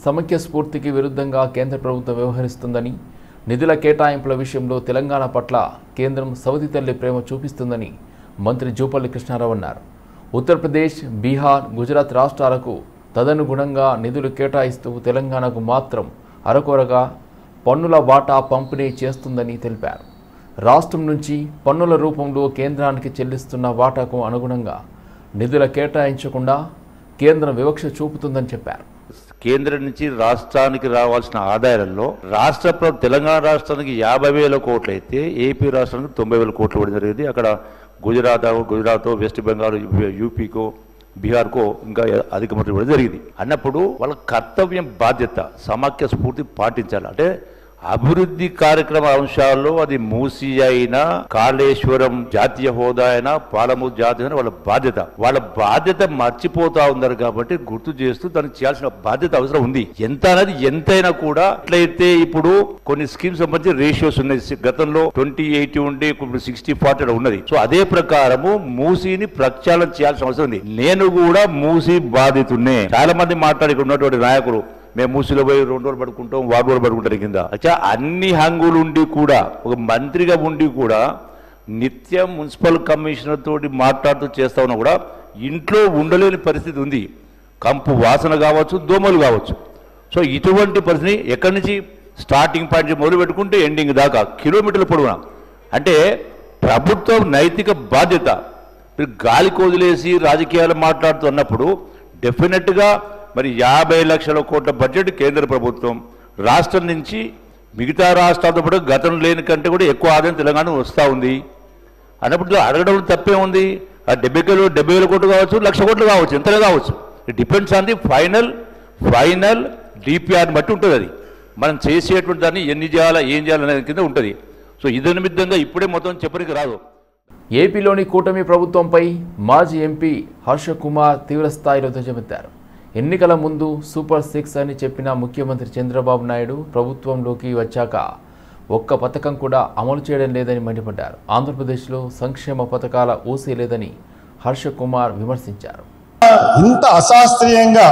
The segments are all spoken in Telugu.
సమైక్య స్ఫూర్తికి విరుద్ధంగా కేంద్ర ప్రభుత్వం వ్యవహరిస్తుందని, నిధుల కేటాయింపుల విషయంలో తెలంగాణ పట్ల కేంద్రం సవతి తల్లి ప్రేమ చూపిస్తుందని మంత్రి జూపల్లి కృష్ణారావు అన్నారు. ఉత్తరప్రదేశ్, బీహార్, గుజరాత్ రాష్ట్రాలకు తదనుగుణంగా నిధులు కేటాయిస్తూ తెలంగాణకు మాత్రం అరకొరగా పన్నుల వాటా పంపిణీ చేస్తుందని తెలిపారు. రాష్ట్రం నుంచి పన్నుల రూపంలో కేంద్రానికి చెల్లిస్తున్న వాటాకు అనుగుణంగా నిధుల కేటాయించకుండా కేంద్రం వివక్ష చూపుతుందని చెప్పారు. కేంద్రం నుంచి రాష్ట్రానికి రావాల్సిన ఆదాయాలలో రాష్ట్ర ప్రభుత్వం తెలంగాణ రాష్ట్రానికి 50,000 కోట్లు అయితే ఏపీ రాష్ట్రానికి 90,000 కోట్లు పడి జరిగింది. అక్కడ గుజరాత్, వెస్ట్ బెంగాల్, యూపీకో, బీహార్కో ఇంకా అధిక మొత్తం కూడా జరిగింది. అన్నప్పుడు వాళ్ళ కర్తవ్యం, బాధ్యత సమాఖ్య స్ఫూర్తి పాటించాలి. అంటే అభివృద్ధి కార్యక్రమ అంశాల్లో అది మూసీ అయినా, కాళేశ్వరం జాతీయ హోదా అయినా, పాలమూరు జాతీయ వాళ్ళ బాధ్యత మర్చిపోతా ఉన్నారు. కాబట్టి గుర్తు చేస్తూ దానికి చేయాల్సిన బాధ్యత అవసరం ఉంది. ఎంత అనేది ఎంతైనా కూడా ఎట్లయితే ఇప్పుడు కొన్ని స్కీమ్స్ సంబంధించి రేషియోస్ ఉన్నాయి. గతంలో 20-80 ఉండే, ఇప్పుడు 60-40 ఉన్నది. సో అదే ప్రకారము మూసీని ప్రక్షాళన చేయాల్సిన అవసరం ఉంది. నేను కూడా మూసీ బాధితున్నే. చాలా మంది మాట్లాడి ఉన్నటువంటి నాయకులు మేము మూసీలో పోయి 2 రోజులు పడుకుంటాం, 6 రోజులు పడుకుంటారు కింద. అన్ని హంగులు ఉండి కూడా, ఒక మంత్రిగా ఉండి కూడా నిత్యం మున్సిపల్ కమిషనర్ తోటి మాట్లాడుతూ చేస్తా ఉన్నా కూడా ఇంట్లో ఉండలేని పరిస్థితి ఉంది. కంపు వాసన కావచ్చు, దోమలు కావచ్చు. సో ఇటువంటి పరిస్థితి ఎక్కడి నుంచి స్టార్టింగ్ పాయింట్ మొదలు పెట్టుకుంటే ఎండింగ్ దాకా కిలోమీటర్ల పొడవునా. అంటే ప్రభుత్వం నైతిక బాధ్యత. మీరు గాలికి వదిలేసి రాజకీయాలు మాట్లాడుతున్నప్పుడు డెఫినెట్గా మరి 50 లక్షల కోట్ల బడ్జెట్ కేంద్ర ప్రభుత్వం, రాష్ట్రం నుంచి మిగతా రాష్ట్రాలతో పాటు గతం లేని కంటే కూడా ఎక్కువ ఆదాయం తెలంగాణ వస్తూ ఉంది అన్నప్పుడు అడగడం తప్పే ఉంది. ఆ 70,000 కోట్లు కావచ్చు, 1,00,000 కోట్లు కావచ్చు, ఎంతనే కావచ్చు. It depends on the final డిపిఆర్ని బట్టి ఉంటుంది. అది మనం చేసేటువంటి దాన్ని ఎన్ని చేయాలా, ఏం చేయాలనే కింద ఉంటుంది. సో ఇది నిమిత్తంగా ఇప్పుడే మొత్తం చెప్పడానికి రాదు. ఏపీలోని కూటమి ప్రభుత్వంపై మాజీ ఎంపీ హర్ష కుమార్ తీవ్రస్థాయిలో ధ్వజమెత్తారు. ఎన్నికల ముందు సూపర్ 6 అని చెప్పిన ముఖ్యమంత్రి చంద్రబాబు నాయుడు ప్రభుత్వంలోకి వచ్చాక ఒక్క పథకం కూడా అమలు చేయడం లేదని మండిపడ్డారు. ఆంధ్రప్రదేశ్లో సంక్షేమ పథకాల ఊసే లేదని హర్ష కుమార్ విమర్శించారు. ఇంత అశాస్త్రీయంగా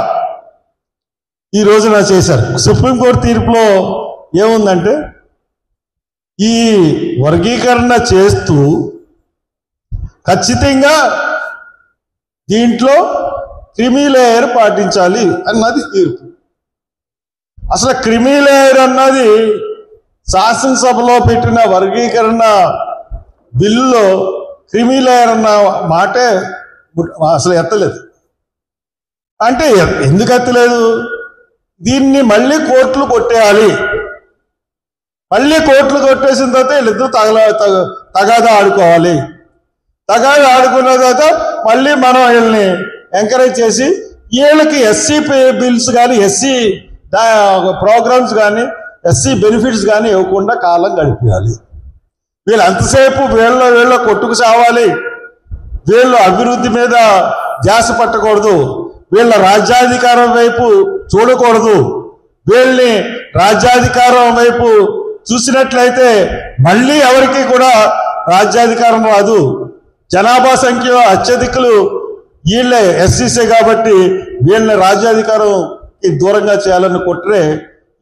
ఈ రోజున చేశారు. సుప్రీంకోర్టు తీర్పులో ఏముందంటే, ఈ వర్గీకరణ చేస్తూ ఖచ్చితంగా దీంట్లో క్రిమీ లేయర్ పాటించాలి అన్నది తీర్పు. అసలు క్రిమీ లేయర్ అన్నది శాసనసభలో పెట్టిన వర్గీకరణ బిల్లులో క్రిమీ లేయర్ అన్న మాటే అసలు ఎత్తలేదు. అంటే ఎందుకు ఎత్తలేదు? దీన్ని మళ్ళీ కోర్టులు కొట్టేయాలి. మళ్ళీ కోర్టులు కొట్టేసిన తర్వాత వీళ్ళిద్దరూ తగాదా ఆడుకోవాలి. తగాదా ఆడుకున్న తర్వాత మళ్ళీ మనం వీళ్ళని ఎంకరేజ్ చేసి వీళ్ళకి ఎస్సీ బిల్స్ కానీ, ఎస్సీ ప్రోగ్రామ్స్ కానీ, ఎస్సీ బెనిఫిట్స్ కానీ ఇవ్వకుండా కాలం గడిపేయాలి. వీళ్ళు అంతసేపు వీళ్ళ కొట్టుకు సావాలి. వీళ్ళు అభివృద్ధి మీద ధ్యాస పట్టకూడదు. వీళ్ళ రాజ్యాధికారం వైపు చూడకూడదు. వీళ్ళని రాజ్యాధికారం వైపు చూసినట్లయితే మళ్ళీ ఎవరికి కూడా రాజ్యాధికారం రాదు. జనాభా సంఖ్య అత్యధికులు వీళ్ళే, ఎస్సీసీ కాబట్టి వీళ్ళని రాజ్యాధికారంకి దూరంగా చేయాలని కుట్రే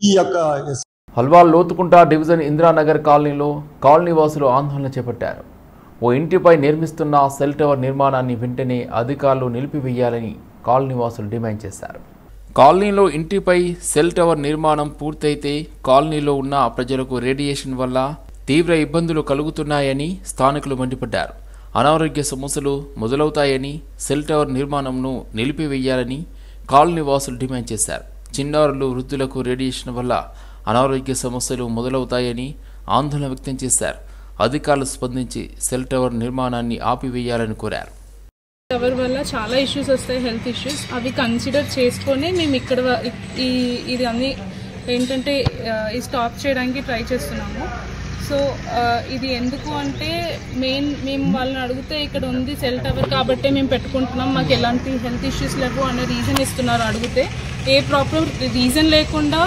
ఈ యొక్క. హల్వాల్ లోతుకుంట డివిజన్ ఇందిరానగర్ కాలనీలో కాలనీ వాసులు ఆందోళన చేపట్టారు. ఓ ఇంటిపై నిర్మిస్తున్న సెల్ టవర్ నిర్మాణాన్ని వెంటనే అధికారులు నిలిపివేయాలని కాలనీ వాసులు డిమాండ్ చేశారు. కాలనీలో ఇంటిపై సెల్ టవర్ నిర్మాణం పూర్తయితే కాలనీలో ఉన్న ప్రజలకు రేడియేషన్ వల్ల తీవ్ర ఇబ్బందులు కలుగుతున్నాయని స్థానికులు మండిపడ్డారు. అనారోగ్య సమస్యలు మొదలవుతాయని సెల్ టవర్ నిర్మాణంను నిలిపివేయాలని కాలనీ వాసులు డిమాండ్ చేశారు. చిన్నారులు, వృద్ధులకు రేడియేషన్ వల్ల అనారోగ్య సమస్యలు మొదలవుతాయని ఆందోళన వ్యక్తం చేశారు. అధికారులు స్పందించి సెల్ టవర్ నిర్మాణాన్ని ఆపివేయాలని కోరారు. టవర్ వల్ల చాలా ఇష్యూస్ వస్తాయి, హెల్త్ ఇష్యూస్. అవి కన్సిడర్ చేసుకొని మేము ఇక్కడ ఇది అన్ని ఏంటంటే స్టాప్ చేయడానికి ట్రై చేస్తున్నాము. సో ఇది ఎందుకు అంటే మేము వాళ్ళని అడిగితే ఇక్కడ ఉంది సెల్ టవర్ కాబట్టే మేము పెట్టుకుంటున్నాం, మాకు ఎలాంటి హెల్త్ ఇష్యూస్ లేవు అనే రీజన్ ఇస్తున్నారు. అడిగితే ఏ ప్రాపర్ రీజన్ లేకుండా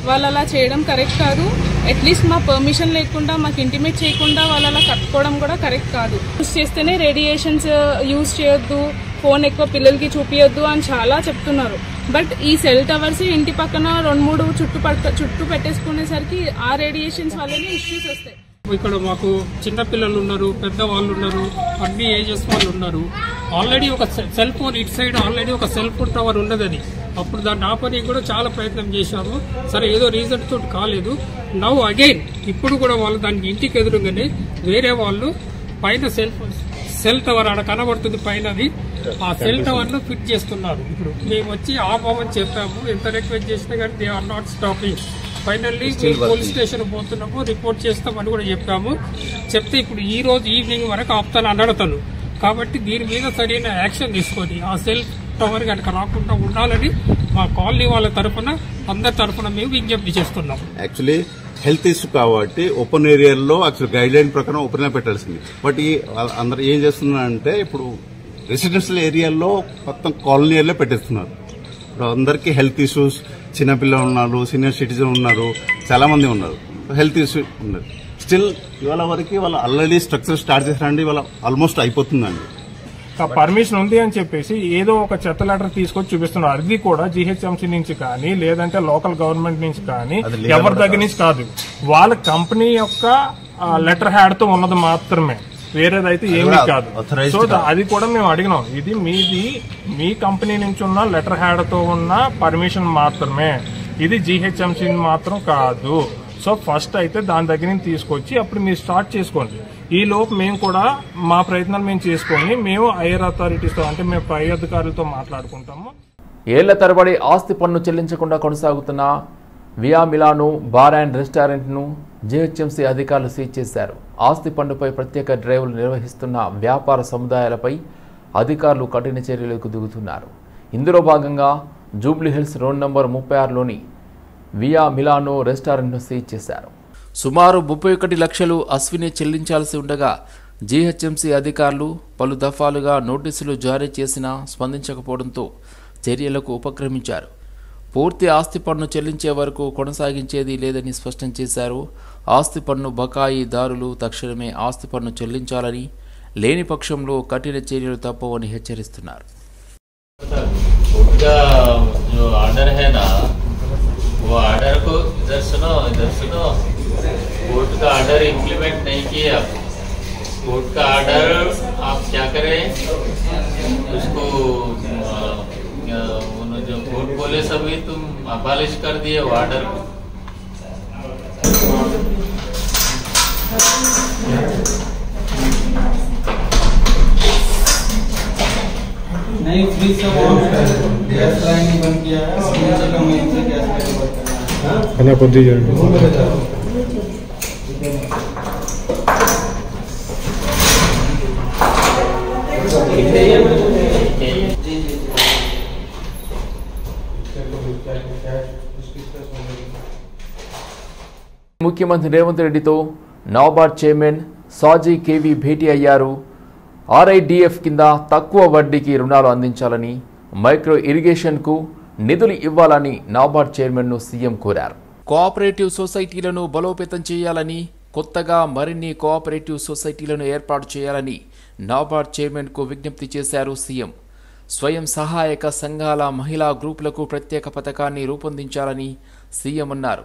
వాళ్ళు అలా చేయడం కరెక్ట్ కాదు. అట్లీస్ట్ మా పర్మిషన్ లేకుండా, మాకు ఇంటిమేట్ చేయకుండా వాళ్ళు అలా కట్టుకోవడం కూడా కరెక్ట్ కాదు. యూజ్ చేస్తేనే రేడియేషన్స్ యూజ్ చేయొద్దు, ఫోన్ ఎక్కువ పిల్లలకి చూపించొద్దు అని చాలా చెప్తున్నారు. బట్ ఈ సెల్ టవర్స్ ఇంటి పక్కన 2-3 చుట్టూ పెట్టేసుకునేసరికి ఆ రేడియేషన్స్ వల్లనే ఇష్యూస్ వస్తాయి. ఇక్కడ మాకు చిన్నపిల్లలు ఉన్నారు, పెద్దవాళ్ళు ఉన్నారు, అన్ని ఏజెస్ వాళ్ళు ఉన్నారు. ఆల్రెడీ ఒక సెల్ ఫోన్ ఇటు సైడ్ ఆల్రెడీ ఒక సెల్ ఫోన్ టవర్ ఉన్నదని అప్పుడు దాన్ని ఆపడానికి కూడా చాలా ప్రయత్నం చేశాము. సరే ఏదో రీజన్ తోటి కాలేదు. నవ్ అగైన్ ఇప్పుడు కూడా వాళ్ళు దానికి ఇంటికి ఎదురుగానే వేరే వాళ్ళు పైన సెల్ టవర్ ఆడ కనబడుతుంది పైనది, ఆ సెల్ టవర్ ను ఫిట్ చేస్తున్నారు. ఇప్పుడు మేము వచ్చి ఆపమని చెప్పాము, ఎంత రిక్వెస్ట్ చేసినా కానీ they are not stopping. Finally police station పోతున్నాము, రిపోర్ట్ చేస్తామని కూడా చెప్పాము. చెప్తే ఇప్పుడు ఈ రోజు ఈవినింగ్ వరకు ఆపుతాను అన్నాడు తను. కాబట్టి దీని మీద సరైన యాక్షన్ తీసుకొని ఆ సెల్ టవర్ కనుక రాకుండా ఉండాలని మా కాలనీ వాళ్ళ తరఫున అందరి తరఫున మేము విజ్ఞప్తి చేస్తున్నాం. యాక్చువల్లీ హెల్త్ ఇష్యూ కాబట్టి ఓపెన్ ఏరియాలో యాక్చువల్ గైడ్ లైన్ ప్రకారం ఓపెన్ గా పెట్టాల్సింది. బట్ ఈ అందరూ ఏం చేస్తున్నారంటే ఇప్పుడు రెసిడెన్షియల్ ఏరియాలో మొత్తం కాలనీ ఏరియాలో పెట్టేస్తున్నారు. ఇప్పుడు అందరికీ హెల్త్ ఇష్యూస్, చిన్నపిల్లలు ఉన్నారు, సీనియర్ సిటిజన్ ఉన్నారు, చాలా మంది ఉన్నారు, హెల్త్ ఇష్యూ ఉన్నారు. స్టిల్ ఇవాళ వరకు వాళ్ళు ఆల్రెడీ స్ట్రక్చర్ స్టార్ట్ చేశారండి, ఇవాళ ఆల్మోస్ట్ అయిపోతుందండి. పర్మిషన్ ఉంది అని చెప్పేసి ఏదో ఒక చెత్త లెటర్ తీసుకొచ్చి చూపిస్తున్నారు. అది కూడా జీహెచ్ఎంసీ నుంచి కానీ లేదంటే లోకల్ గవర్నమెంట్ నుంచి కానీ ఎవరి దగ్గర నుంచి కాదు, వాళ్ళ కంపెనీ యొక్క లెటర్ హ్యాడ్ తో ఉన్నది మాత్రమే, వేరేదైతే ఏమీ కాదు. సో అది కూడా మేము అడిగినాం, ఇది మీ కంపెనీ నుంచి ఉన్న లెటర్ హ్యాడ్ తో ఉన్న పర్మిషన్ మాత్రమే, ఇది జీహెచ్ఎంసీ మాత్రం కాదు. సో ఫస్ట్ అయితే దాని దగ్గర నుంచి తీసుకొచ్చి అప్పుడు మీరు స్టార్ట్ చేసుకోండి. ఈ లోపు మేము కూడా మా ప్రయత్నాలు మేము చేసుకొని మేము హైయర్ అథారిటీస్తో అంటే మేము పై అధికారులతో మాట్లాడుకుంటాము. ఏళ్ల తరబడి ఆస్తి పన్ను చెల్లించకుండా కొనసాగుతున్న వియా మిలానో బార్ అండ్ రెస్టారెంట్ను జీహెచ్ఎంసీ అధికారులు సీజ్ చేశారు. ఆస్తి పన్నుపై ప్రత్యేక డ్రైవ్లు నిర్వహిస్తున్న వ్యాపార సముదాయాలపై అధికారులు కఠిన చర్యలకు దిగుతున్నారు. ఇందులో భాగంగా జూబ్లీహిల్స్ రోడ్ నంబర్ 36లోని వియా మిలానో రెస్టారెంట్ను సీజ్ చేశారు. సుమారు 31 లక్షలు అశ్విని చెల్లించాల్సి ఉండగా జీహెచ్ఎంసీ అధికారులు పలు దఫాలుగా నోటీసులు జారీ చేసినా స్పందించకపోవడంతో చర్యలకు ఉపక్రమించారు. పూర్తి ఆస్తి పన్ను చెల్లించే వరకు కొనసాగించేది లేదని స్పష్టం చేశారు. ఆస్తి పన్ను బకాయిదారులు తక్షణమే ఆస్తి పన్ను చెల్లించాలని, లేని పక్షంలో కఠిన చర్యలు తప్పవని హెచ్చరిస్తున్నారు. वो ऑर्डर को इधर सुनो कोर्ट का ऑर्डर इम्प्लीमेंट नहीं किया। कोर्ट का ऑर्डर आप क्या करें, उसको जो कोर्ट बोले सभी तुम अबालिश कर दिए वो ऑर्डर को। नहीं फ्रिज से गैस लाइन बंद किया है, से कम से गैस खाना को दी जाए। ముఖ్యమంత్రి రేవంత్ రెడ్డితో నాబార్డ్ చైర్మన్ సాజీ కేవీ భేటీ అయ్యారు. ఆర్ఐడిఎఫ్ కింద తక్కువ వడ్డీకి రుణాలు అందించాలని, మైక్రో ఇరిగేషన్కు నిధులు ఇవ్వాలని నాబార్డ్ చైర్మన్ను సీఎం కోరారు. కోఆపరేటివ్ సొసైటీలను బలోపేతం చేయాలని, కొత్తగా మరిన్ని కోఆపరేటివ్ సొసైటీలను ఏర్పాటు చేయాలని నాబార్డ్ చైర్మన్కు విజ్ఞప్తి చేశారు సీఎం. స్వయం సహాయక సంఘాల మహిళా గ్రూపులకు ప్రత్యేక పథకాన్ని రూపొందించాలని సీఎం అన్నారు.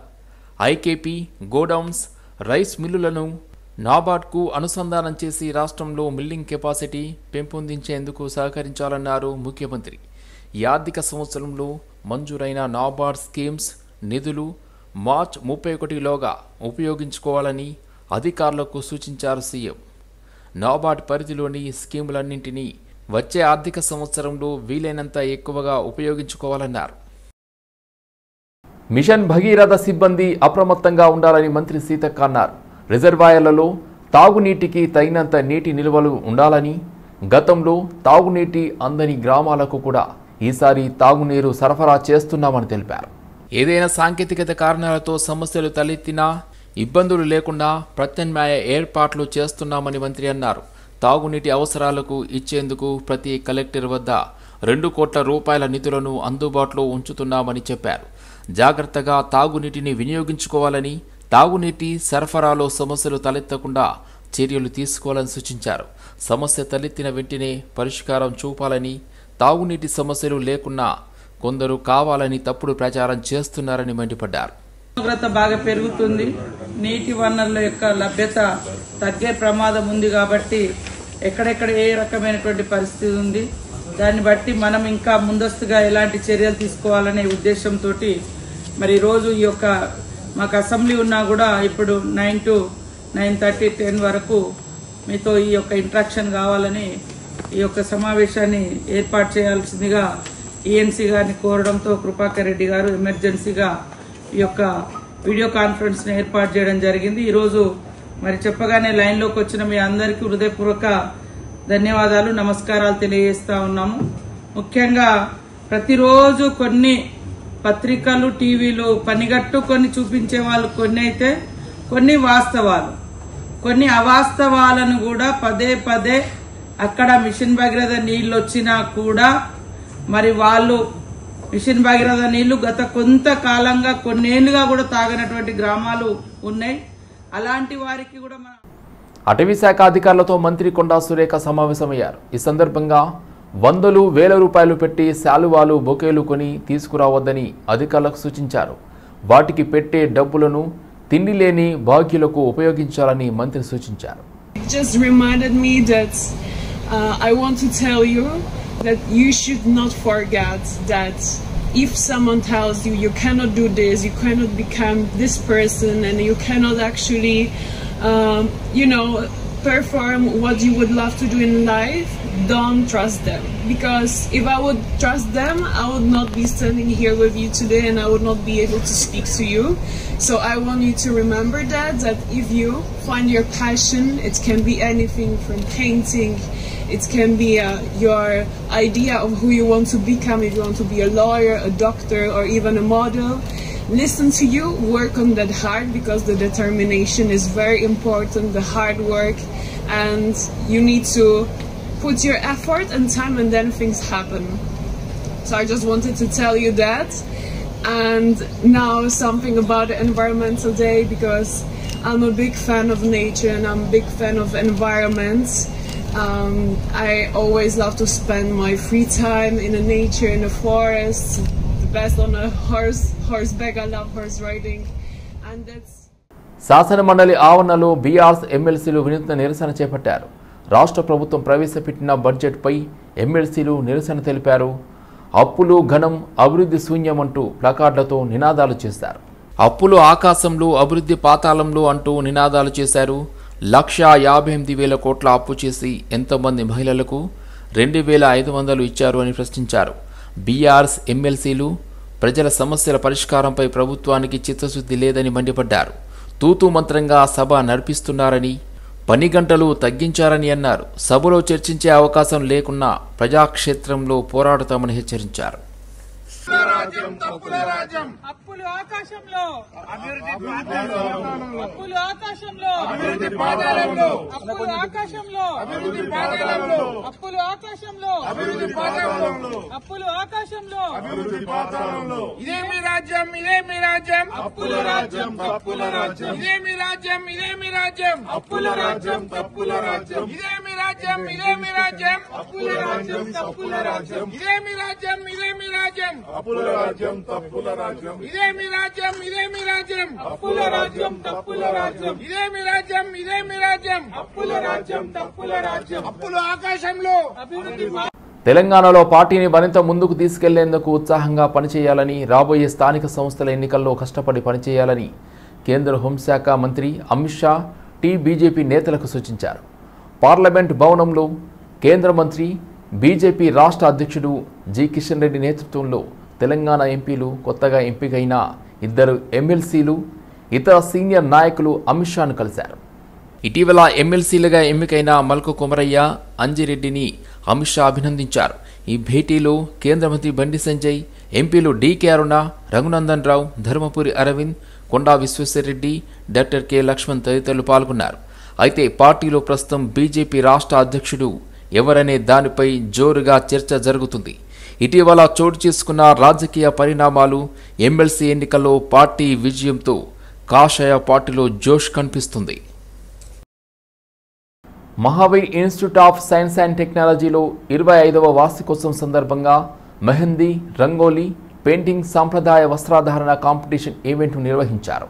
ఐకేపీ, గోడౌన్స్, రైస్ మిల్లులను నాబార్డ్కు అనుసంధానం చేసి రాష్ట్రంలో మిల్లింగ్ కెపాసిటీ పెంపొందించేందుకు సహకరించాలన్నారు ముఖ్యమంత్రి. ఈ ఆర్థిక సంవత్సరంలో మంజూరైన నాబార్డ్ స్కీమ్స్ నిధులు మార్చి 31లోగా ఉపయోగించుకోవాలని అధికారులకు సూచించారు సీఎం. నాబార్డ్ పరిధిలోని స్కీములన్నింటినీ వచ్చే ఆర్థిక సంవత్సరంలో వీలైనంత ఎక్కువగా ఉపయోగించుకోవాలన్నారు. మిషన్ భగీరథ సిబ్బంది అప్రమత్తంగా ఉండాలని మంత్రి సీతక్క అన్నారు. రిజర్వాయర్లలో తాగునీటికి తగినంత నీటి నిల్వలు ఉండాలని, గతంలో తాగునీటి అందని గ్రామాలకు కూడా ఈసారి తాగునీరు సరఫరా చేస్తున్నామని తెలిపారు. ఏదైనా సాంకేతికత కారణాలతో సమస్యలు తలెత్తినా ఇబ్బందులు లేకుండా ప్రత్యామ్నాయ ఏర్పాట్లు చేస్తున్నామని మంత్రి అన్నారు. తాగునీటి అవసరాలకు ఇచ్చేందుకు ప్రతి కలెక్టర్ వద్ద 2 కోట్ల రూపాయల నిధులను అందుబాటులో ఉంచుతున్నామని చెప్పారు. జాగ్రత్తగా తాగునీటిని వినియోగించుకోవాలని, తాగునీటి సరఫరాలో సమస్యలు తలెత్తకుండా చర్యలు తీసుకోవాలని సూచించారు. సమస్య తలెత్తిన వెంటనే పరిష్కారం చూపాలని, తాగునీటి సమస్యలు లేకున్నా కొందరు కావాలని తప్పుడు ప్రచారం చేస్తున్నారని మండిపడ్డారు. ఉష్ణోగ్రత బాగా పెరుగుతుంది, నీటి వనరుల యొక్క లభ్యత తగ్గే ప్రమాదం ఉంది కాబట్టి ఎక్కడెక్కడ ఏ రకమైనటువంటి పరిస్థితి ఉంది, దాన్ని బట్టి మనం ఇంకా ముందస్తుగా ఎలాంటి చర్యలు తీసుకోవాలనే ఉద్దేశంతో మరి రోజు ఈ యొక్క మాకు అసెంబ్లీ ఉన్నా కూడా ఇప్పుడు 9 to 9:30, 10 వరకు మీతో ఈ యొక్క ఇంట్రాక్షన్ కావాలని ఈ యొక్క సమావేశాన్ని ఏర్పాటు చేయాల్సిందిగా ఈఎన్సీ గారిని కోరడంతో కృపాకర్ రెడ్డి గారు ఎమర్జెన్సీగా ఈ యొక్క వీడియో కాన్ఫరెన్స్ని ఏర్పాటు చేయడం జరిగింది. ఈరోజు మరి చెప్పగానే లైన్లోకి వచ్చిన మీ అందరికీ హృదయపూర్వక ధన్యవాదాలు, నమస్కారాలు తెలియజేస్తా ఉన్నాము. ముఖ్యంగా ప్రతిరోజు కొన్ని పత్రికలు, టీవీలు పనిగట్టు కొన్ని చూపించే వాళ్ళు కొన్ని అయితే కొన్ని వాస్తవాలు, కొన్ని అవాస్తవాలను కూడా పదే పదే అక్కడ మిషన్ భగీరథ నీళ్ళు వచ్చినా కూడా మరి వాళ్ళు మిషన్ భగీరథ నీళ్లు గత కొంతకాలంగా కొన్నేళ్లుగా కూడా తాగనటువంటి గ్రామాలు ఉన్నాయి. అలాంటి వారికి కూడా మన అటవీ శాఖ అధికారులతో మంత్రి కొండా సురేఖ సమావేశమయ్యారు. ఈ సందర్భంగా వందలు వేల రూపాయలు పెట్టి శాలువాలు, బొకేలు కొని తీసుకురావద్దని అధికారులకు సూచించారు. వాటికి పెట్టే డబ్బులను తిండి లేని భాగ్యులకు ఉపయోగించాలని మంత్రి సూచించారు. Just reminded me that I want to tell you that you should not forget that if someone tells you you cannot do this, you cannot become this person, and you cannot actually perform what you would love to do in life, don't trust them. Because if I would trust them, I would not be standing here with you today and I would not be able to speak to you. So I want you to remember that if you find your passion, it can be anything from painting, it can be your idea of who you want to become, if you want to be a lawyer, a doctor, or even a model. Listen to you, work on that hard, because the determination is very important, the hard work, and you need to put your effort and time and then things happen. So I just wanted to tell you that. And now something about the Environmental Day, because I'm a big fan of nature and I'm a big fan of environments. I always love to spend my free time in the nature, in the forest, the best on a horseback. I love horse riding, and that's. శాసన మండలి ఆవరణలో బీఆర్ఎస్ ఎమ్మెల్సీలు వినూత్న నిరసన చేపట్టారు. రాష్ట్ర ప్రభుత్వం ప్రవేశపెట్టిన బడ్జెట్పై ఎమ్మెల్సీలు నిరసన తెలిపారు. అప్పులు ఘనం, అభివృద్ధి శూన్యం అంటూ ప్లకార్డులతో నినాదాలు చేశారు. అప్పులు ఆకాశంలో, అభివృద్ధి పాతాళంలో అంటూ నినాదాలు చేశారు. 1,58,000 కోట్ల అప్పు చేసి ఎంతమంది మహిళలకు 2,500 ఇచ్చారు అని ప్రశ్నించారు. బీఆర్ఎస్ ఎమ్మెల్సీలు ప్రజల సమస్యల పరిష్కారంపై ప్రభుత్వానికి చిత్తశుద్ధి లేదని మండిపడ్డారు. తూతూ మంత్రంగా సభ నడిపిస్తున్నారని, పని గంటలు తగ్గించారని అన్నారు. సభలో చర్చించే అవకాశం లేకున్నా ప్రజాక్షేత్రంలో పోరాడతామని హెచ్చరించారు. అప్పులు ఆకాశంలో, అప్పులు ఆకాశంలో, అభివృద్ధి పాదాళంలో, అప్పులు ఆకాశంలో, అభివృద్ధి పాదాళంలో, అప్పులు ఆకాశంలో, అభివృద్ధి పాదాళంలో, అప్పులు ఆకాశంలో, అభివృద్ధి పాదాళంలో. ఇదే మీ రాజ్యం, ఇదే మీ రాజ్యం, అప్పుల రాజ్యం, తప్పుల రాజ్యం. ఇదే మీ రాజ్యం, ఇదే మీ రాజ్యం, అప్పుల రాజ్యం, తప్పుల రాజ్యం. ఇదే మీ రాజ్యం, ఇదే మీ రాజ్యం, అప్పుల రాజ్యం, తప్పుల రాజ్యం. ఇదే మీ రాజ్యం, ఇదే మీ రాజ్యం, అప్పుల రాజ్యం, తప్పుల రాజ్యం. ఇదే మీ రాజ్యం, ఇదే మీ రాజ్యం, అప్పుల రాజ్యం, తప్పుల రాజ్యం. ఇదే మీ రాజ్యం, ఇదే మీ రాజ్యం, అప్పుల రాజ్యం, తప్పుల రాజ్యం. అప్పులు ఆకాశంలో, అభివృద్ధి. తెలంగాణలో పార్టీని మరింత ముందుకు తీసుకెళ్లేందుకు ఉత్సాహంగా పనిచేయాలని, రాబోయే స్థానిక సంస్థల ఎన్నికల్లో కష్టపడి పనిచేయాలని కేంద్ర హోంశాఖ మంత్రి అమిత్ షా బీజేపీ నేతలకు సూచించారు. పార్లమెంట్ భవనంలో కేంద్ర మంత్రి, బీజేపీ రాష్ట్ర అధ్యక్షుడు జి కిషన్ రెడ్డి నేతృత్వంలో తెలంగాణ ఎంపీలు, కొత్తగా ఎంపికైన 2 ఎమ్మెల్సీలు, ఇతర సీనియర్ నాయకులు అమిత్ షాను కలిశారు. ఇటీవల ఎమ్మెల్సీలుగా ఎన్నికైన మల్కు కుమరయ్య, అంజిరెడ్డిని అమిత్ షా అభినందించారు. ఈ భేటీలో కేంద్ర మంత్రి బండి సంజయ్, ఎంపీలు డీకే అరుణ, రఘునందన్ రావు, ధర్మపురి అరవింద్, కొండా విశ్వేశ్వరరెడ్డి, డాక్టర్ కె లక్ష్మణ్ తదితరులు పాల్గొన్నారు. అయితే పార్టీలో ప్రస్తుతం బీజేపీ రాష్ట్ర అధ్యక్షుడు ఎవరనే దానిపై జోరుగా చర్చ జరుగుతుంది. ఇటీవల చోటు చేసుకున్న రాజకీయ పరిణామాలు, ఎమ్మెల్సీ ఎన్నికల్లో పార్టీ విజయంతో కాషాయ పార్టీలో జోష్ కనిపిస్తుంది. Mahavir institute of science and టెక్నాలజీలో 25వ వార్షికోత్సవం సందర్భంగా మెహందీ, రంగోలీ, పెయింటింగ్, సాంప్రదాయ వస్త్రధారణ కాంపిటీషన్ ఈవెంట్ను నిర్వహించారు.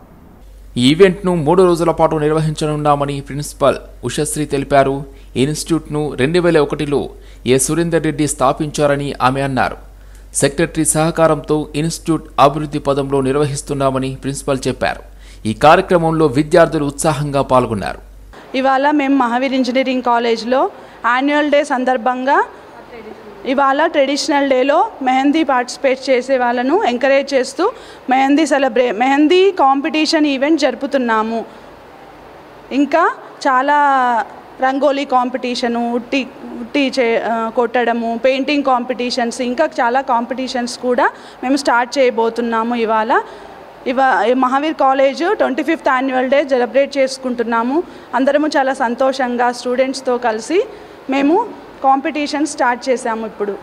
ఈ ఈవెంట్ను 3 రోజుల పాటు నిర్వహించనున్నామని ప్రిన్సిపల్ ఉషశ్రీ తెలిపారు. ఇన్స్టిట్యూట్ను 2001లో ఏ సురేందర్ రెడ్డి స్థాపించారని ఆమె అన్నారు. సెక్రటరీ సహకారంతో ఇన్స్టిట్యూట్ అభివృద్ధి పదంలో నిర్వహిస్తున్నామని ప్రిన్సిపల్ చెప్పారు. ఈ కార్యక్రమంలో విద్యార్థులు ఉత్సాహంగా పాల్గొన్నారు. ఇవాళ మేము మహావీర్ ఇంజనీరింగ్ కాలేజ్లో యాన్యువల్ డే సందర్భంగా ఇవాళ ట్రెడిషనల్ డేలో మెహందీ పార్టిసిపేట్ చేసే వాళ్ళను ఎంకరేజ్ చేస్తూ మెహందీ కాంపిటీషన్ ఈవెంట్ జరుపుతున్నాము. ఇంకా చాలా రంగోలీ కాంపిటీషను, ఉట్టి కొట్టడము, పెయింటింగ్ కాంపిటీషన్స్, ఇంకా చాలా కాంపిటీషన్స్ కూడా మేము స్టార్ట్ చేయబోతున్నాము. ఇవాళ Mahavir college 25th annual day celebrate చేసుకుంటున్నాము. అందరము చాలా సంతోషంగా స్టూడెంట్స్తో కలిసి మేము కాంపిటీషన్ స్టార్ట్ చేశాము. ఇప్పుడు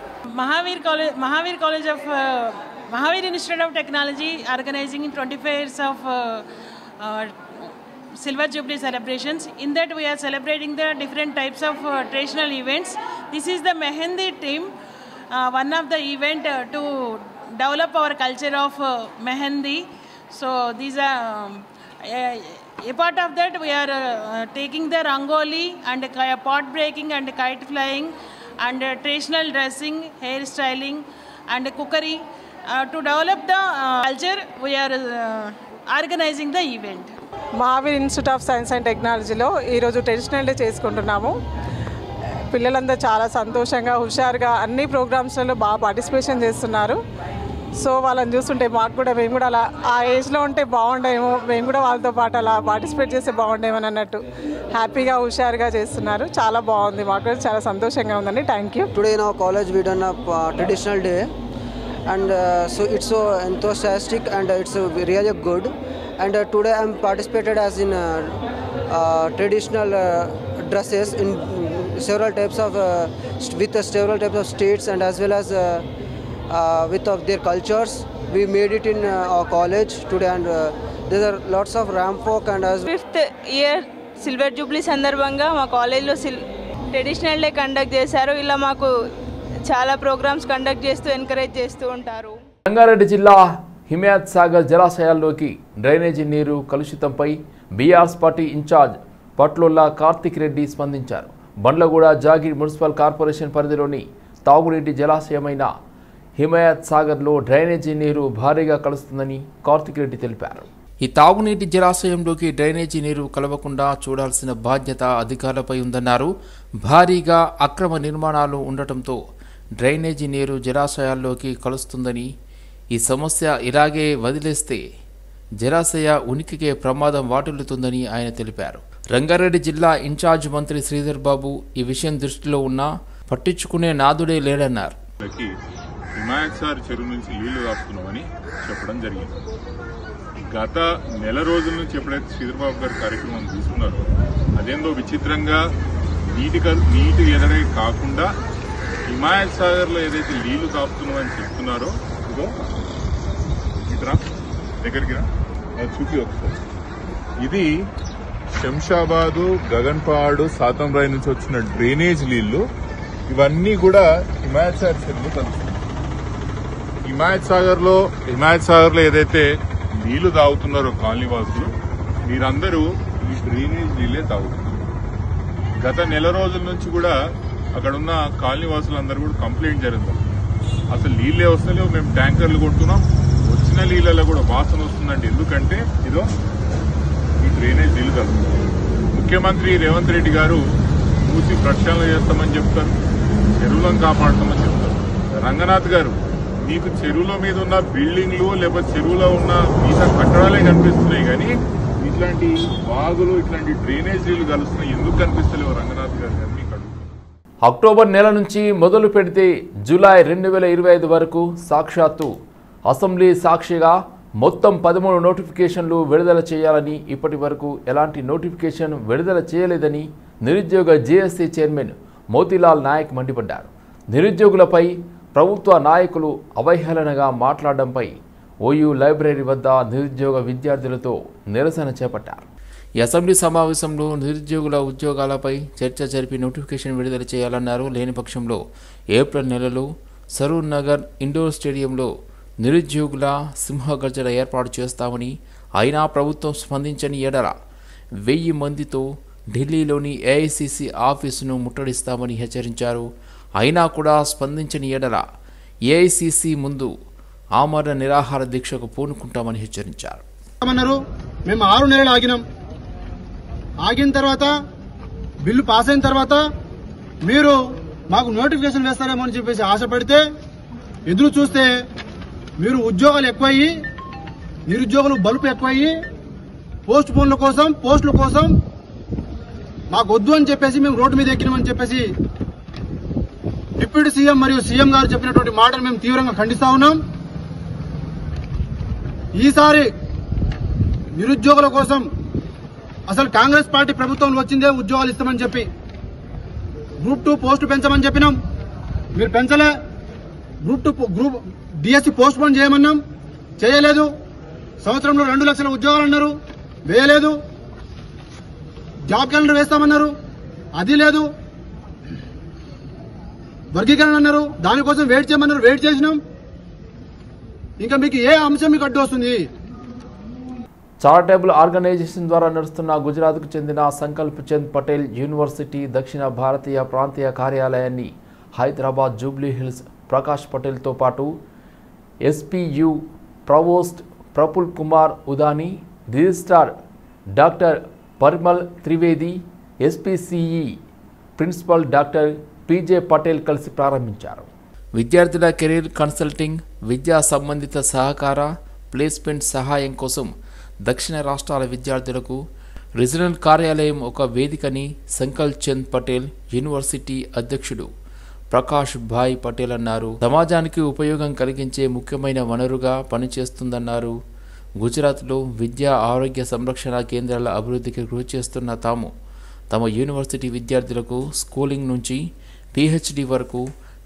Mahavir Institute of Technology organizing 25 years of Silver Jubilee celebrations. In that we are celebrating the different types of traditional events. This is the Mehendi team, one of the event to develop our culture of Mehendi. So these are a part of that we are taking the Rangoli and pot breaking and kite flying and traditional dressing, hair styling and cookery. To develop the culture, we are organizing the event. Mahavir institute of science and టెక్నాలజీలో ఈరోజు ట్రెడిషనల్ డే చేసుకుంటున్నాము. పిల్లలందరూ చాలా సంతోషంగా, హుషారుగా అన్ని ప్రోగ్రామ్స్లలో బాగా పార్టిసిపేషన్ చేస్తున్నారు. సో వాళ్ళని చూస్తుంటే మేము కూడా అలా ఆ ఏజ్లో ఉంటే బాగుండేమో, మేము కూడా వాళ్ళతో పాటు అలా పార్టిసిపేట్ చేస్తే బాగుండేమని అన్నట్టు హ్యాపీగా, హుషారుగా చేస్తున్నారు. చాలా బాగుంది, మాకు కూడా చాలా సంతోషంగా ఉందండి. Thank you. Today in our college we done a traditional day and so it's so enthusiastic and it's really good. And today I'm participated as in traditional dresses in several types of with several types of states and as well as with of their cultures. We made it in our college today and there are lots of ramp walk and as 5th year silver Jubilee సందర్భంగా మా కాలేజ్లో ట్రెడిషనల్ డే కండక్ట్ చేశారు. ఇలా మాకు చాలా ప్రోగ్రామ్స్ కండక్ట్ చేస్తూ ఎంకరేజ్ చేస్తూ ఉంటారు. రంగారెడ్డి జిల్లా హిమాయత్ సాగర్ జలాశయాల్లోకి డ్రైనేజీ నీరు కలుషితంపై BRS party in-charge Patlolla Karthik Reddy స్పందించారు. బండ్లగూడ జాగీర్ మున్సిపల్ కార్పొరేషన్ పరిధిలోని తాగునీటి జలాశయమైన హిమాయత్ సాగర్లో డ్రైనేజీ నీరు భారీగా కలుస్తుందని కార్తిక్ రెడ్డి తెలిపారు. ఈ తాగునీటి జలాశయంలోకి డ్రైనేజీ నీరు కలవకుండా చూడాల్సిన బాధ్యత అధికారులపై ఉందన్నారు. భారీగా అక్రమ నిర్మాణాలు ఉండటంతో డ్రైనేజీ నీరు జలాశయాల్లోకి కలుస్తుందని, ఈ సమస్య ఇలాగే వదిలేస్తే జలాశయ ఉనికికే ప్రమాదం వాటిల్లుతుందని ఆయన తెలిపారు. రంగారెడ్డి జిల్లా ఇన్ఛార్జ్ మంత్రి శ్రీధర్ బాబు ఈ విషయం దృష్టిలో ఉన్నా పట్టించుకునే నాదుడే లేడన్నారు. హిమాయత్ సాగర్ చెరువు నుంచి నీళ్లు రాస్తున్నామని చెప్పడం జరిగింది. గత నెల రోజుల నుంచి ఎప్పుడైతే శ్రీధర్ బాబు గారు కార్యక్రమం తీసుకున్నారో అదేందో విచిత్రంగా నీటి ఎదరే కాకుండా హిమాయత్ సాగర్ లో ఏదైతే నీళ్లు కాపుతున్నామని చెప్తున్నారో ఇదో ఇతరా దగ్గరికి చూపి ఒకసారి. ఇది శంషాబాదు, గగన్పాడు, సాతంరాయ్ నుంచి వచ్చిన డ్రైనేజ్ నీళ్లు ఇవన్నీ కూడా హిమాయత్ సాగర్ చెరువులో కలుస్తున్నాయి. హిమాయత్ సాగర్ లో ఏదైతే నీళ్లు తాగుతున్నారో కాలనీ వాసులు, మీరందరూ ఈ డ్రైనేజ్ నీళ్లే తాగుతున్నారు. గత నెల రోజుల నుంచి కూడా అక్కడ ఉన్న కాలనీ వాసులందరూ కూడా కంప్లైంట్ జరుగుతుంది. అసలు నీళ్లే వస్తలేవు, మేము ట్యాంకర్లు కొడుతున్నాం, వచ్చిన నీళ్ళలో కూడా వాసన వస్తుందంటే ఎందుకంటే ఇదో ఈ డ్రైనేజ్ నీళ్లు కలుగుతుంది. ముఖ్యమంత్రి రేవంత్ రెడ్డి గారు మూసి ప్రక్షాళన చేస్తామని చెప్తారు, చెరువులను కాపాడుతామని చెప్తారు. రంగనాథ్ గారు మీకు చెరువుల మీద ఉన్న బిల్డింగ్లు లేకపోతే చెరువులో ఉన్న మిగతా కట్టడాలే కనిపిస్తున్నాయి, కానీ ఇట్లాంటి వాగులు, ఇట్లాంటి డ్రైనేజ్ నీళ్లు కలుస్తున్నాయి, ఎందుకు కనిపిస్తలేవు రంగనాథ్ గారు? అక్టోబర్ నెల నుంచి మొదలు పెడితే జూలై 2025 వరకు సాక్షాత్తు అసెంబ్లీ సాక్షిగా మొత్తం 13 నోటిఫికేషన్లు విడుదల చేయాలని ఇప్పటి వరకు ఎలాంటి నోటిఫికేషన్ విడుదల చేయలేదని నిరుద్యోగ జేఏసీ చైర్మన్ మోతీలాల్ నాయక్ మండిపడ్డారు. నిరుద్యోగులపై ప్రభుత్వ నాయకులు అవహేళనగా మాట్లాడడంపై ఓయూ లైబ్రరీ వద్ద నిరుద్యోగ విద్యార్థులతో నిరసన చేపట్టారు. ఈ అసెంబ్లీ సమావేశంలో నిరుద్యోగుల ఉద్యోగాలపై చర్చ జరిపి నోటిఫికేషన్ విడుదల చేయాలన్నారు. లేని పక్షంలో ఏప్రిల్ నెలలో సరూర్ నగర్ ఇండోర్ స్టేడియంలో నిరుద్యోగుల సింహగర్జన ఏర్పాటు చేస్తామని, అయినా ప్రభుత్వం స్పందించని ఎడల 1000 మందితో ఢిల్లీలోని ఏఐసిసి ఆఫీసును ముట్టడిస్తామని హెచ్చరించారు. అయినా కూడా స్పందించని ఎడల ఏఐసిసి ముందు ఆమరణ నిరాహార దీక్షకు పూనుకుంటామని హెచ్చరించారు. మేము 6 నెలలు ఆగిన తర్వాత బిల్లు పాస్ అయిన తర్వాత మీరు మాకు నోటిఫికేషన్ వేస్తారేమో అని చెప్పేసి ఆశపడితే ఎదురు చూస్తే మీరు ఉద్యోగాలు ఎక్కువయ్యి నిరుద్యోగులు బలుపు ఎక్కువయ్యి పోస్టుల కోసం మాకు వద్దు అని చెప్పేసి మేము రోడ్డు మీద ఎక్కినామని చెప్పేసి డిప్యూటీ సీఎం మరియు సీఎం గారు చెప్పినటువంటి మాటలు మేము తీవ్రంగా ఖండిస్తా ఉన్నాం. ఈసారి నిరుద్యోగుల కోసం అసలు కాంగ్రెస్ పార్టీ ప్రభుత్వంలో వచ్చిందే ఉద్యోగాలు ఇస్తామని చెప్పి గ్రూప్ 2 పోస్టు పెంచమని చెప్పినాం, మీరు పెంచలే. గ్రూప్ డిఎస్సి పోస్ట్ పోన్ చేయమన్నాం, చేయలేదు. సంవత్సరంలో 2 లక్షల ఉద్యోగాలు అన్నారు, వేయలేదు. జాబ్ క్యాలెండర్ వేస్తామన్నారు, అది లేదు. వర్గీకరణ అన్నారు, దానికోసం వెయిట్ చేయమన్నారు, వెయిట్ చేసినాం. ఇంకా మీకు ఏ అంశం మీకు అడ్డు వస్తుంది? చారిటబుల్ ఆర్గనైజేషన్ ద్వారా నడుస్తున్న గుజరాత్కు చెందిన సంకల్ప్ చంద్ పటేల్ యూనివర్సిటీ దక్షిణ భారతీయ ప్రాంతీయ కార్యాలయాన్ని హైదరాబాద్ జూబ్లీ హిల్స్ ప్రకాష్ పటేల్తో పాటు SPU provost Prafull Kumar Udani, registrar doctor Parimal Trivedi, SPCE principal doctor PJ Patel కలిసి ప్రారంభించారు. విద్యార్థుల కెరీర్ కన్సల్టింగ్, విద్యా సంబంధిత సహకార, ప్లేస్మెంట్ సహాయం కోసం దక్షిణ రాష్ట్రాల విద్యార్థులకు రీజనల్ కార్యాలయం ఒక వేదికని సంకల్ప్ చంద్ పటేల్ యూనివర్సిటీ అధ్యక్షుడు ప్రకాష్ భాయ్ పటేల్ అన్నారు. సమాజానికి ఉపయోగం కలిగించే ముఖ్యమైన వనరుగా పనిచేస్తుందన్నారు. గుజరాత్లో విద్యా ఆరోగ్య సంరక్షణ కేంద్రాల అభివృద్ధికి కృషి చేస్తున్న తాము తమ యూనివర్సిటీ విద్యార్థులకు స్కూలింగ్ నుంచి పిహెచ్డి వరకు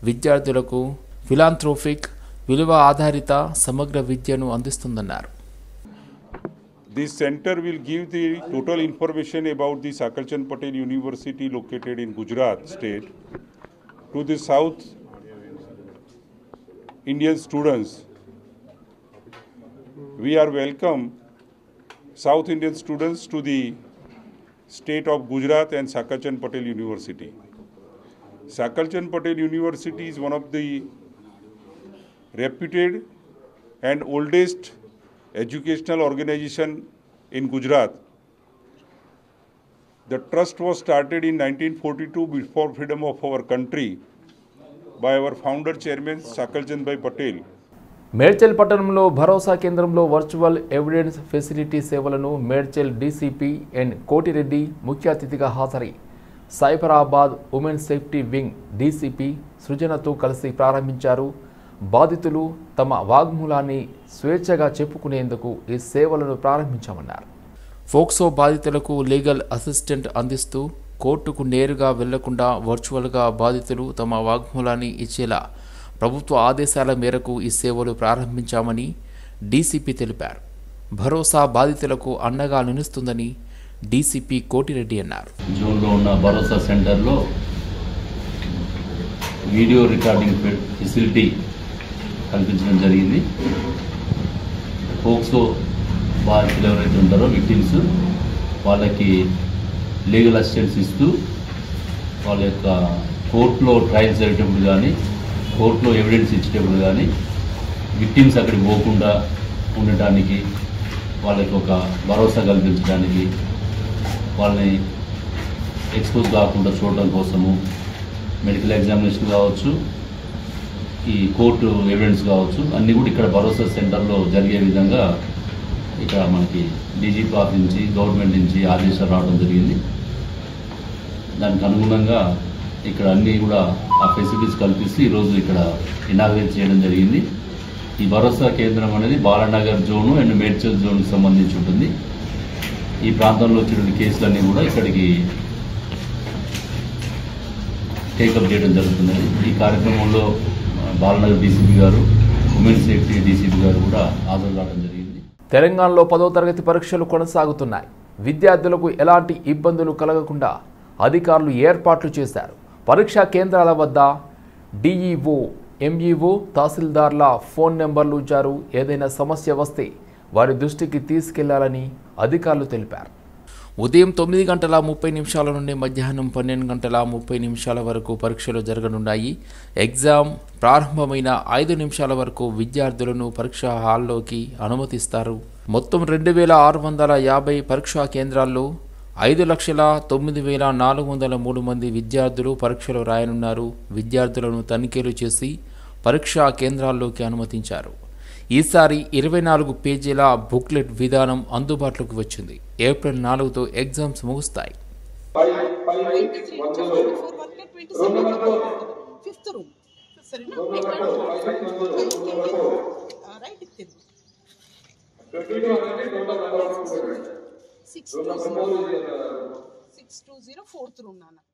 విద్యార్థులకు ఫిలాంథ్రోఫిక్, విలువ ఆధారిత సమగ్ర విద్యను అందిస్తుందన్నారు. This center will give the total information about the Sakal Chand Patel University located in Gujarat state to the South Indian students. We are welcome South Indian students to the state of Gujarat and Sakal Chand Patel University. Sakal Chand Patel University is one of the reputed and oldest educational organization in Gujarat. The trust was started in 1942 before freedom of our country by our founder chairman Sakal Chand Bhai Patel. Medchal పట్టణంలో భరోసా కేంద్రంలో వర్చువల్ ఎవిడెన్స్ ఫెసిలిటీ సేవలను మేడ్చల్ డీసీపీ ఎన్ కోటిరెడ్డి ముఖ్య అతిథిగా హాజరై Cyberabad women safety wing DCP సృజనతో కలిసి ప్రారంభించారు. బాధితులు తమ వాగ్మూలాన్ని స్వేచ్ఛగా చెప్పుకునేందుకు ఈ సేవలను ప్రారంభించామన్నారు. ఫోక్సో బాధితులకు లీగల్ అసిస్టెంట్ అందిస్తూ కోర్టుకు నేరుగా వెళ్లకుండా వర్చువల్గా బాధితులు తమ వాగ్మూలాన్ని ఇచ్చేలా ప్రభుత్వ ఆదేశాల మేరకు ఈ సేవలు ప్రారంభించామని డీసీపీ తెలిపారు. భరోసా బాధితులకు అండగా నిలుస్తుందని డీసీపీ కోటిరెడ్డి అన్నారు. జోన్లో ఉన్న భరోసా సెంటర్లో వీడియో రికార్డింగ్ ఫెసిలిటీ కల్పించడం జరిగింది. పోక్సో బాధితులు ఎవరైతే ఉంటారో విక్టిమ్స్ వాళ్ళకి లీగల్ అసిస్టెన్స్ ఇస్తూ వాళ్ళ యొక్క కోర్టులో ట్రయల్స్ జరిగేటప్పుడు కానీ కోర్టులో ఎవిడెన్స్ ఇచ్చేటప్పుడు కానీ విక్టిమ్స్ అక్కడికి పోకుండా ఉండటానికి వాళ్ళకి ఒక భరోసా కల్పించడానికి వాళ్ళని ఎక్స్పోజ్ కాకుండా చూడడం కోసము మెడికల్ ఎగ్జామినేషన్ కావచ్చు, ఈ కోర్టు ఎవిడెన్స్ కావచ్చు, అన్నీ కూడా ఇక్కడ భరోసా సెంటర్లో జరిగే విధంగా ఇక్కడ మనకి డీజీపీ ఆఫీస్ నుంచి గవర్నమెంట్ నుంచి ఆదేశాలు రావడం జరిగింది. దానికి అనుగుణంగా ఇక్కడ అన్నీ కూడా ఆ ఫెసిలిటీస్ కల్పిస్తూ ఈరోజు ఇక్కడ ఇనాగ్రేట్ చేయడం జరిగింది. ఈ భరోసా కేంద్రం అనేది బాలానగర్ జోను అండ్ మేడ్చల్ జోన్కి సంబంధించి ఉంటుంది. ఈ ప్రాంతంలో వచ్చిన కేసులన్నీ కూడా ఇక్కడికి టేకప్ చేయడం జరుగుతున్నది. ఈ కార్యక్రమంలో బాలనగర్ డీసీపీ గారు, ఉమెన్ సేఫ్టీ డీసీపీ గారు కూడా హాజరు కావడం జరిగింది. తెలంగాణలో 10వ తరగతి పరీక్షలు కొనసాగుతున్నాయి. విద్యార్థులకు ఎలాంటి ఇబ్బందులు కలగకుండా అధికారులు ఏర్పాట్లు చేశారు. పరీక్షా కేంద్రాల వద్ద డీఈఓ ఎంఈఓ తహసీల్దార్ల ఫోన్ నెంబర్లు ఇచ్చారు. ఏదైనా సమస్య వస్తే వారి దృష్టికి తీసుకెళ్లాలని అధికారులు తెలిపారు. ఉదయం 9:30 నుండి మధ్యాహ్నం 12:30 వరకు పరీక్షలు జరగనున్నాయి. ఎగ్జామ్ ప్రారంభమైన 5 నిమిషాల వరకు విద్యార్థులను పరీక్షా హాల్లోకి అనుమతిస్తారు. మొత్తం 2650 పరీక్షా కేంద్రాల్లో 5,09,403 మంది విద్యార్థులు పరీక్షలు రాయనున్నారు. విద్యార్థులను తనిఖీలు చేసి పరీక్షా కేంద్రాల్లోకి అనుమతించారు. ఈసారి 24 పేజీల బుక్లెట్ విధానం అందుబాటులోకి వచ్చింది. ఏప్రిల్ 4తో ఎగ్జామ్స్ ముగుస్తాయి. fourth room, Nana.